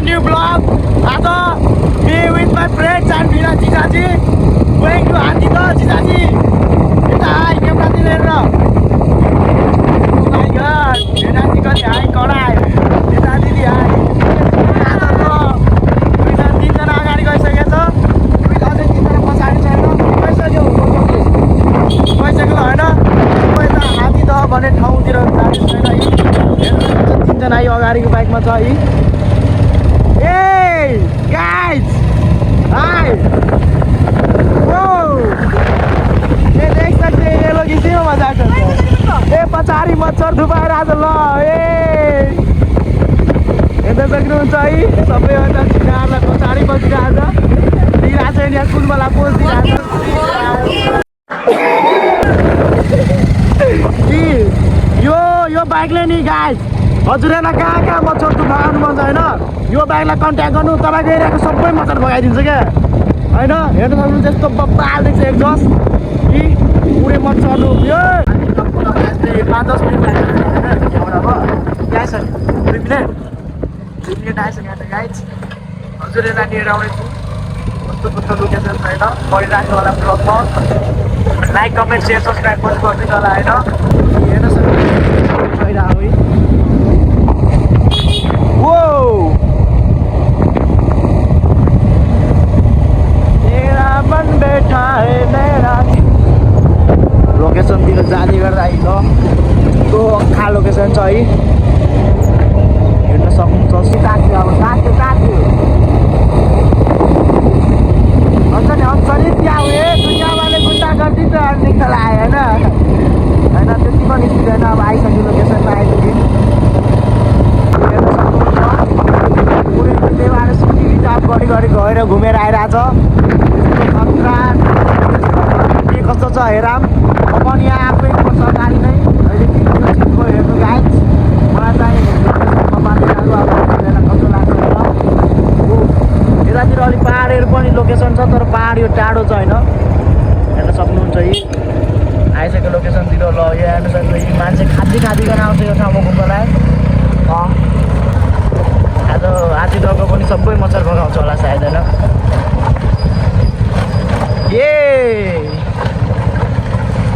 new vlog. Ada me with my friends and Vina Jijaji going to Handito Jijaji. Kita hai camera लिएर. Oh my god. Vina Jijaji hai कडाइ. Vina दिदी hai. आज त Vina तीनजना अगाडि गइसकेछ. Vina चाहिँ तीनजना पछाडि छैन. गइसक्यो हैन. पहिला हात्ती दह भन्ने ठाउँतिर जाने छैन है. तीनजना यो अगाडिको बाइकमा छ है. Hey guys! Hi! Whoa! ये देख सकते हैं ये लोग इसी में मजा करते हैं. ये पछाडि मच्छर धुपाएर आज ल. हेर्न सक्नुहुन्छ है सबैभन्दा छिटाहरूलाई पछाडि बसिरहेको छ. दिइरहेको छ यहाँ कुलमाला पोज दिइरहेको छ. यो बाइकले नि गाइस हजुरहरूलाई कहाँ मच्छर धुपाउनु मन छ होइन. यो बाइकलाई कन्ट्याक्ट गर्नु तपाईँको एरियाको सबै मच्छर भगाइदिन्छ क्या होइन. हेर्नु सक्नुहुन्छ यस्तो बब्बाल देख्छ एकजस कि पुरै मच्छर यो 5-10 मिनट लाग्छ गाइस. 2 मिनट आइसक्यो गाइस. हजुरहरूलाई लिएर आउनेछु कस्तो कस्तो लोकेसन छैन गरिराख्नु होला ब्लगमा. लाइक कमेन्ट सेयर सब्सक्राइब पनि गरिदिनु होला होइन. हेर्न सक्नुहुन्छ भइरहेको है. लोकेसनतिर जाने गर्दा हिँड्नु खा लोकेसन छ है. हेर्न सक्नुहुन्छ काट्यो अब काट्यो हुन्छ नि त्यहाँ उयो दुनियाँवाले गुन्डा गरिदिन्छ निक्क लाग्यो होइन त्यति पनि सिक्दैन. अब आइसक्यो लोकेसनमा आइसक्यो. हेर्न सक्नुहुन्छ पुरै त्यही भएर सिटी रिजार्भ गरी गएर घुमेर आइरहेछ. यस्तो खतरा के कस्तो छ हेराम. म पनि यहाँ आफै पर्छ गाडी नै अहिले चिनको हेर्नु गाइस. मलाई चाहिँ बाटोहरू अब कस्तो लाग्छ यतातिर अलिक पाहाडहरू पनि लोकेसन छ तर पाहाड यो टाढो छ होइन. हेर्न सक्नुहुन्छ है आइसक्यो लोकेसनतिर. ल यो हेर्नु सक्नु यी मान्छे खाँदिकन आउँछ यो ठाउँमा घुम्नलाई. आज हात्ती दहको पनि सबै मच्छर भगाउँछ होला सायद होइन.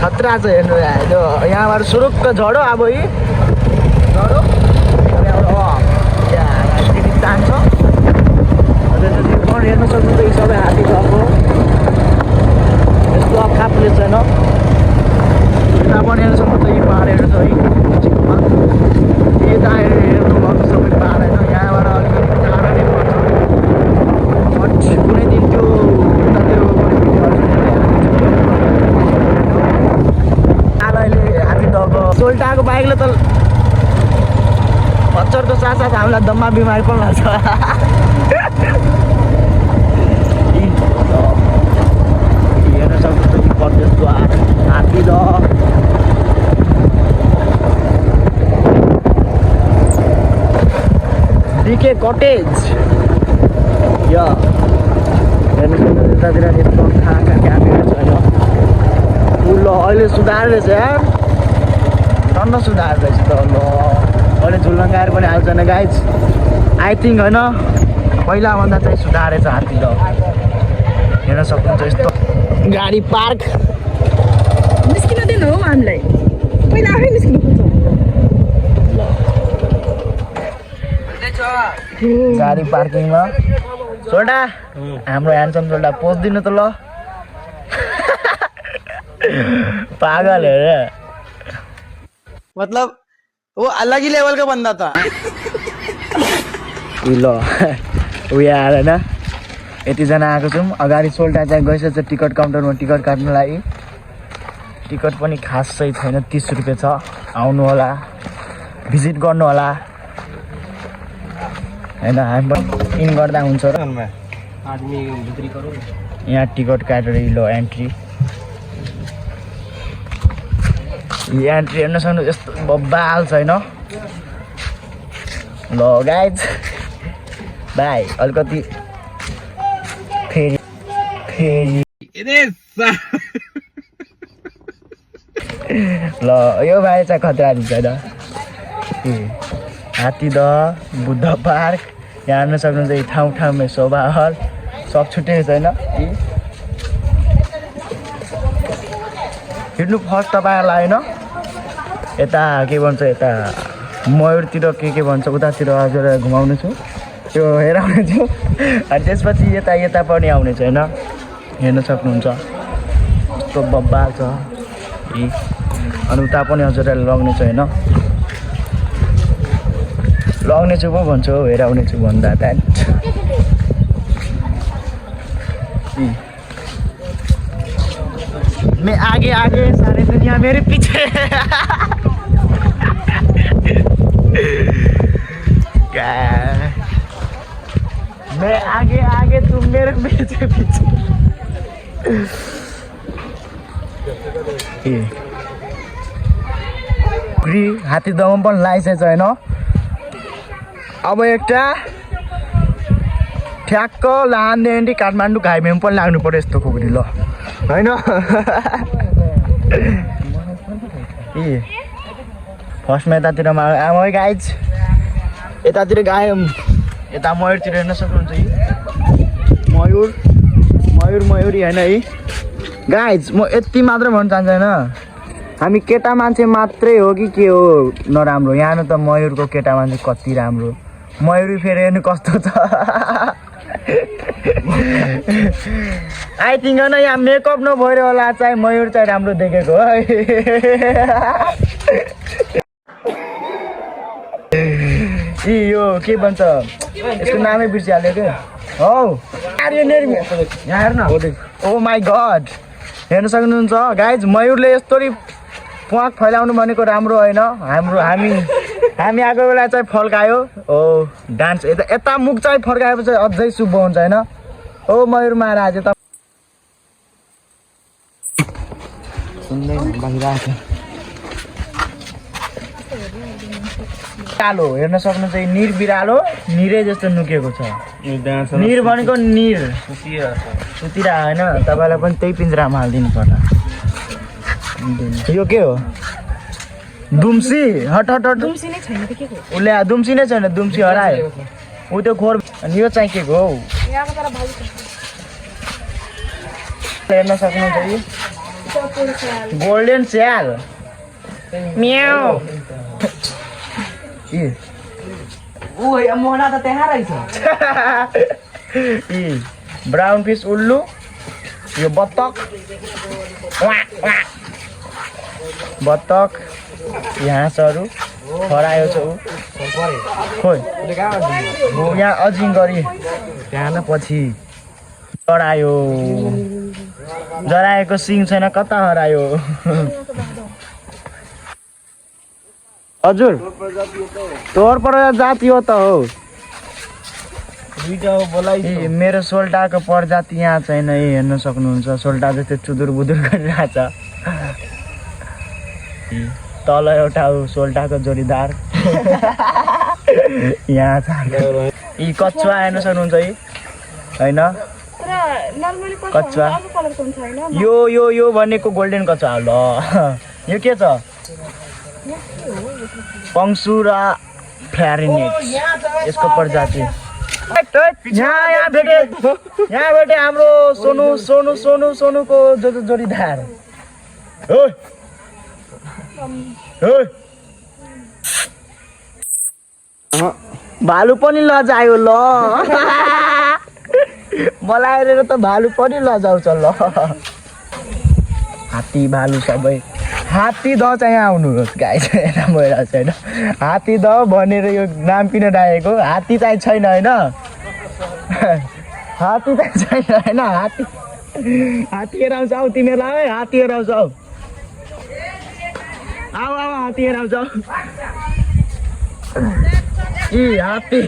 खतरा छ हेर्नु यो यहाँबाट सुरुक्क झडो अब है झडो तान्छ. हेर्न सक्नुहुन्छ यी सबै हात्ती दहको यस्तो अखाप प्लेस छैन. यता पनि हेर्न सक्नुहुन्छ यी पाहाडहरू छ है चिकमा. यता हेर्नुभएको सबै पाहाड होइन. यहाँबाट अलिकति टाढा नै पर्छ. कुनै दिन त्यो अहिले हात्ती दहको सोल्टाको बाइकले त मच्छरको साथसाथ हामीलाई दम्मा बिमारी पनि लाग्छ. हेर्न सक्नुहुन्छ कि प्रदेशद्वार हात्ती दह डिके कटेज या हेर्नु सक्नुहुन्छ यतातिर यस्तो खाका क्याफेहरू छैन. ल अहिले सुधारेछ यार टन्न सुधारेछ त. ल अहिले झुलङ्गाएर पनि हाल्छ न गाइज आई थिङ्क होइन पहिलाभन्दा चाहिँ सुधारेछ हात्ती दह. हेर्न सक्नुहुन्छ यस्तो गाडी पार्क निस्किन दिनु हो हामीलाई पहिला आफै निस्किनु पर्छ. गाडी पार्किङमा सोल्टा हाम्रो ह्यान्डसम सोल्टा पोज दिनु त ल. पागल है रे. मतलब वो अलग ही लेवल का बंदा था. ल उयो आएर होइन यतिजना आएको छौँ. अगाडि सोल्टा चाहिँ गइसकेछ टिकट काउन्टरमा टिकट काट्नुलाई. टिकट पनि खासै छैन 30 रुपियाँ छ. आउनु होला भिजिट गर्नु होला होइन. हामी पनि इन गर्दा हुन्छ र. यहाँ टिकट काटेर ल एन्ट्री हेर्न सक्नु यस्तो बब्बाल छैन. ल गाइज बाई अलिकति फेरि ल यो भाइ चाहिँ खतरा दिन्छ होइन. हात्ती दह बुद्ध पार्क यहाँ हेर्न सक्नुहुन्छ यी ठाउँ ठाउँमै शोभा हल सब छुट्टिएको छैन हिँड्नु फर्स्ट तपाईँहरूलाई होइन यता के भन्छ यता मयूरतिर के भन्छ उतातिर हजुर घुमाउने छु त्यो हेराउने छु अनि त्यसपछि यता यता पनि आउने छु होइन हेर्न सक्नुहुन्छ कस्तो बब्बा छ अनि उता पनि हजुरलाई लग्ने छु होइन लग्ने छु पो भन्छु हेराउने छु भन्दा त्यहाँ मैं आगे आगे सारी दुनिया मेरे पीछे मैं आगे आगे तुम मेरे पीछे पीछे हात्ती दम पनि लाइसेन्स होइन अब एउटा ठ्याक्क लान्डेन्डी काठमाडौँ हाइवेमा पनि लाग्नु पर्यो यस्तो खुकुरी ल होइन फर्स्टमा यतातिरमा आमा गाइज यतातिर गयो यता मयूरतिर हेर्न सक्नुहुन्छ यी मयूर मयूरी होइन है गाइज म यति मात्र भन्न चाहन्छु होइन हामी केटा मान्छे मात्रै हो कि के हो नराम्रो यहाँ त मयूरको केटा मान्छे कति राम्रो मयूरी फेरि हेर्नु कस्तो छ आई थिङ्क होइन यहाँ मेकअप नभएर होला चाहिँ मयूर चाहिँ राम्रो देखेको है यो के भन्छ यसको नामै बिर्सिहाल्यो क्या हौ यहाँ हेर्न ओ माई गड हेर्न सक्नुहुन्छ गाइज मयूरले यस्तरी प्वाक फैलाउनु भनेको राम्रो होइन हामी आएको बेला चाहिँ फर्कायो ओ डान्स यता मुख चाहिँ फर्काएपछि अझै शुभ हुन्छ होइन ओ मयूर महाराज यता बिरालो हेर्न सक्नुहुन्छ निर बिरालो निरै जस्तो नुकेको छ निर भनेको निर सुतिरा होइन तपाईँलाई पनि त्यही पिन्जरामा हालिदिनु पर्ला यो के हो दुम्सी हट हट हट दुम्सी नै छैन त के हो उसले दुम्सी नै छैन दुम्सी हरायो ऊ त्यो खोर अनि यो चाहिँ के हो हेर्न सक्नुहुन्छ यो गोल्डन स्याल म्याउ मोहना त त्यहाँ रहेछ ब्राउन फिस उल्लु यो बत्तक बत्तक हाँसहरू हरायो छ ऊ खोइ यहाँ अजिङ्गरी त्यहाँ न पछि जराएको सिङ छैन कता हरायो हजुर तोर प्रजाति हो त हो मेरो सोल्टाको प्रजाति यहाँ छैन हेर्न सक्नुहुन्छ सोल्टा जस्तै चुदुर बुदुर गरिरहेछ तल एउटा सोल्टाको जोडीदार यहाँ छ यी कछुवा हेर्न सक्नुहुन्छ यी होइन कछुवा यो यो यो भनेको गोल्डन कछुवा ल यो के छ पंसुरा फ्यारिनेट यसको प्रजाति यहाँ भेटे हाम्रो सोनुको जोडीदार भालु पनि लजायो ल मलाई हेरेर त भालु पनि लजाउँछ ल हात्ती भालु सबै हात्ती द चाहिँ आउनुहोस् गाई चाहिँ भइरहेको छैन हात्ती द भनेर यो नाम किन राखेको हात्ती चाहिँ छैन होइन हात्ती चाहिँ छैन होइन हात्ती हेर आउँछ आऊ तिमीहरूलाई है हात्ती हेर आउँछ आऊ आऊ हात्ती हेर आउँछ यी हात्ती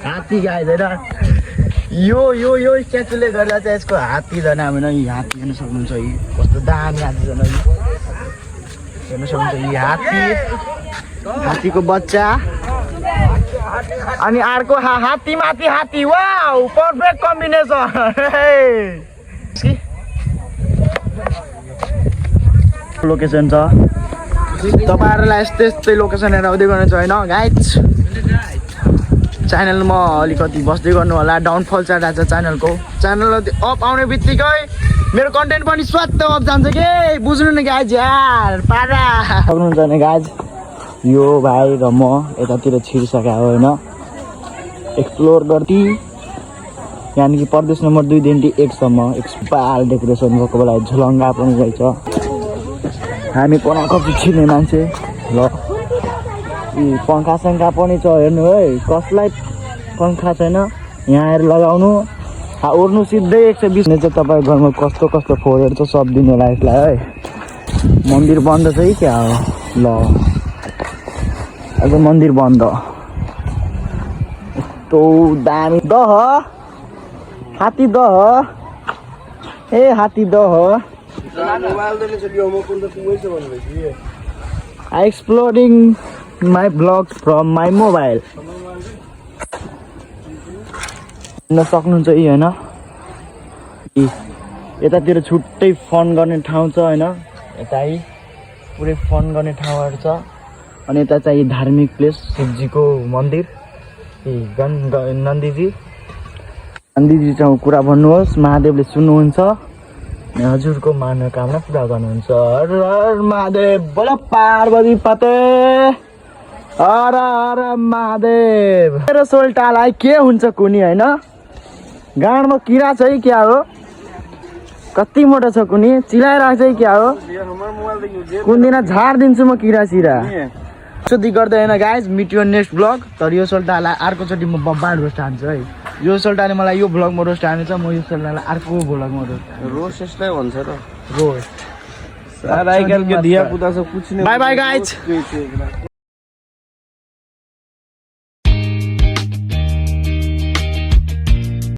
हात्ती गाई छैन यो स्ट्याचुले गर्दा चाहिँ यसको हात्ती झन् होइन यी हात्ती हेर्न सक्नुहुन्छ यी कस्तो दामी हात्ती झन् हेर्न सक्नुहुन्छ यी हात्तीको बच्चा अनि अर्को हात्ती माथि हात्ती वाउ पर्फेक्ट कम्बिनेसन लोकेसन छ तपाईँहरूलाई यस्तै यस्तै लोकेसनहरू आउँदै गर्नु छ होइन गाइज च्यानलमा अलिकति बस्दै गर्नु होला डाउनफल चढिरहेको छ च्यानल अप आउने बित्तिकै मेरो कन्टेन्ट पनि स्वात्त अप जान्छ कि बुझ्नु न गाइज यार पारा सक्नुहुन्छ नि गाइज यो भाइ र म यतातिर छिरिसकेको होइन एक्सप्लोर गर्दै यहाँदेखि प्रदेश नम्बर 2 देखि 1 सम्म एक्सपाल डेकोरेसन भएको बेला झलङ्गा पनि रहेछ हामी पनाकपी छिर्ने मान्छे ल पङ्खा सङ्खा पनि छ हेर्नु है कसलाई पङ्खा छैन यहाँ आएर लगाउनु ओर्नु सिधै 120 चाहिँ तपाईँ घरमा कस्तो कस्तो फोहोरहरू छ सब दिनु होला यसलाई है मन्दिर बन्द छ कि क्या हो ल अझ मन्दिर बन्द यस्तो दामी दह हात्ती दह ए हात्ती दह exploring my blog from my mobile हेर्न सक्नुहुन्छ यी होइन यतातिर छुट्टै फन गर्ने ठाउँ छ होइन यता पुरै फन गर्ने ठाउँहरू छ अनि यता चाहिँ धार्मिक प्लेस शिवजीको मन्दिर नन्दीजीसँग कुरा भन्नुहोस् महादेवले सुन्नुहुन्छ अनि हजुरको मनोकामना पुरा गर्नुहुन्छ हर हर महादेव बोल पार्वती पते हर हर महादेव मेरो सोल्टालाई के हुन्छ कुनी होइन गाडमा किरा छ है क्या हो कति मोटो छ कुनी चिलाइरहेको छ है क्या हो कुन दिन झार दिन्छु म किरा चिरा सोधी गर्दै होइन गाइज मिट यो नेक्स्ट ब्लग तर यो सोल्टालाई अर्कोचोटि म बब्बाड रोस्ट हान्छु है यो सोल्टाले मलाई यो ब्लगमा रोस्ट हानेछ म यो सोल्टालाई अर्को ब्लगमा रोस्ट यस्तै भन्छ र रोस्ट आजकलको धिया पुता छ कुछ बाई बाई गाइज